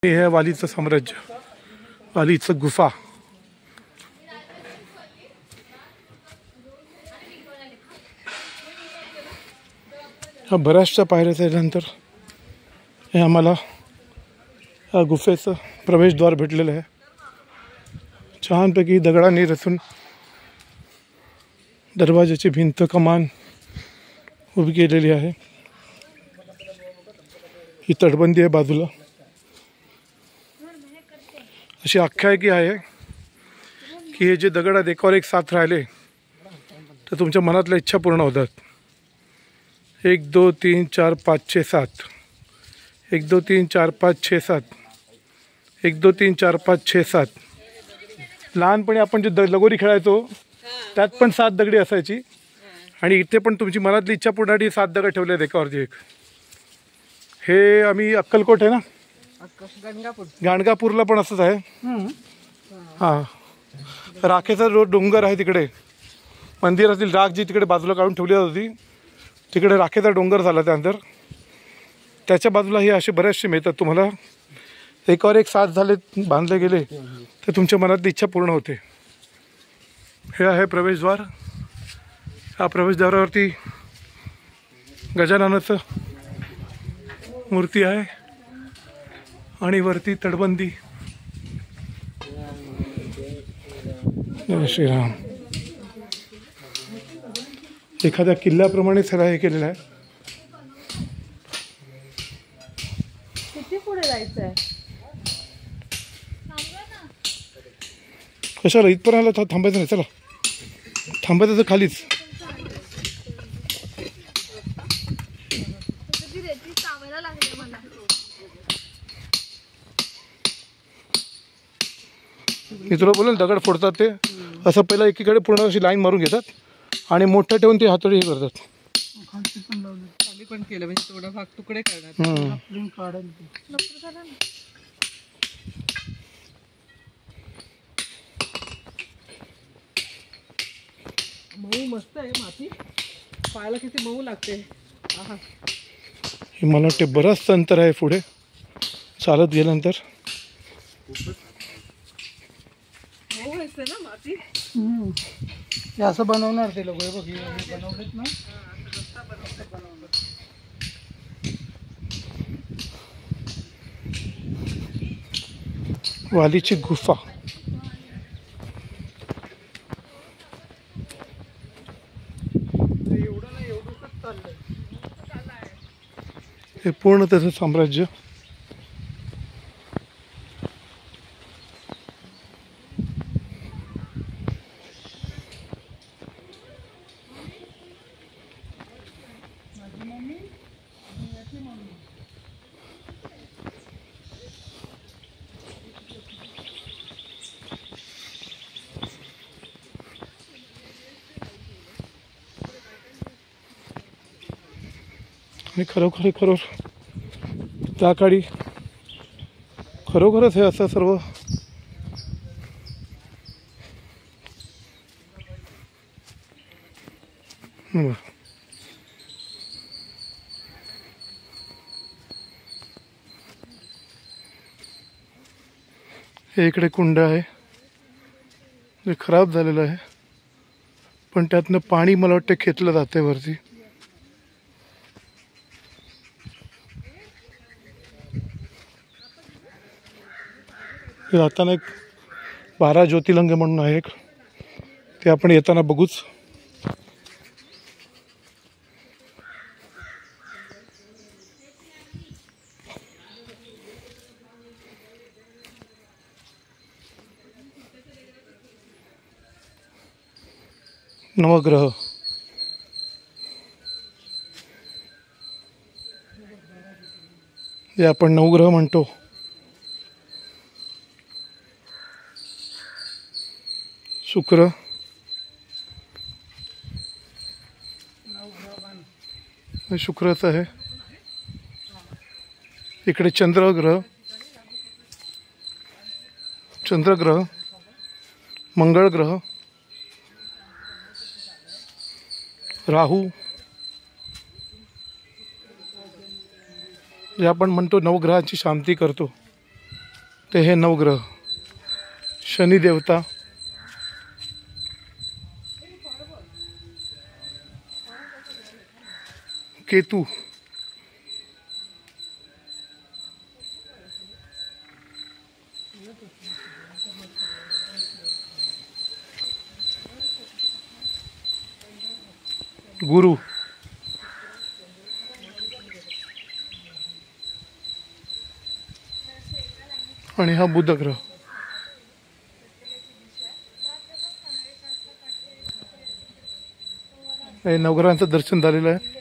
हे आहे वालीचं साम्राज्य, वालीचं गुफा. हा बऱ्याचशा पायऱ्या त्याच्यानंतर हे आम्हाला या गुफेचं प्रवेशद्वार भेटलेलं आहे. छानपैकी दगडांनी रचून दरवाजाची भिंत कमान उभी केलेली आहे. ही तटबंदी आहे बाजूला. अशी आख्यायिकी आहे की हे जे दगड आहेत एकावर एक साथ राहिले तर तुमच्या मनातल्या इच्छा पूर्ण होतात. 1 2 3 4 5 6 7 1 2 3 4 5 6 7 1 2 3 4 5 6 7. लहानपणी आपण जे लगोरी खेळायचो त्यात पण 7 दगडी असायची आणि इथे पण तुमची मनातली इच्छा पूर्णसाठी 7 दगड ठेवले आहेत एकावरती एक. हे आम्ही अक्कलकोट आहे ना, गाणगापूरला पण असंच आहे. हां, राखेचा जो डोंगर आहे तिकडे मंदिरातील राख जी तिकडे बाजूला काढून ठेवली होती तिकडे राखेचा डोंगर झाला. त्यानंतर त्याच्या बाजूला हे असे बरेचसे मिळतात. तुम्हाला एकावर एक 7 झाले बांधले गेले तर तुमच्या मनातली इच्छा पूर्ण होते. हे आहे प्रवेशद्वार. या प्रवेशद्वारावरती गजाननाचं मूर्ती आहे आणि वरती तटबंदी. जय श्रीराम. एखाद्या किल्ल्याप्रमाणे सगळं हे केलेलं आहे. किती पुढे जायचंय? कशाला इथपर्यंत थांबायचं नाही. चला थांबायचं तर खालीच. मी तुला बोलेल दगड फोडतात ते असं पहिलं एकीकडे पूर्ण अशी लाईन मारून घेतात आणि मोठं ठेवून ते हातोडी हे करतात. खाली पण केलं म्हणजे थोडा भाग तुकडे करणार. मऊ मस्त आहे माती, पायाला किती मऊ लागते. हे मला वाटते बरंच अंतर आहे पुढे चालत गेल्यानंतर. मऊ असते ना माती. हे असं बनवणार ते लोक. बघ बनवलेत ना. वालीची गुफा. हे पूर्ण त्याचं साम्राज्य. आणि खरोखर त्या काळी खरोखरच हे असं सर्व हे इकडे कुंड आहे जे खराब झालेलं आहे पण त्यातनं पाणी मला वाटतं खेचलं जाते वरती. जाताना एक 12 ज्योतिर्लिंग म्हणून आहे एक, ते आपण येताना बघूच. नवग्रह जे आपण नवग्रह म्हणतो. शुक्र, शुक्रच आहे. इकडे चंद्रग्रह, मंगळ ग्रह, राहू, जे आपण म्हणतो नवग्रहाची शांती करतो ते हे नवग्रह. शनी देवता, केतू, गुरु, आणि हा बुध ग्रह. हे नवग्रहांचं दर्शन झालेलं आहे.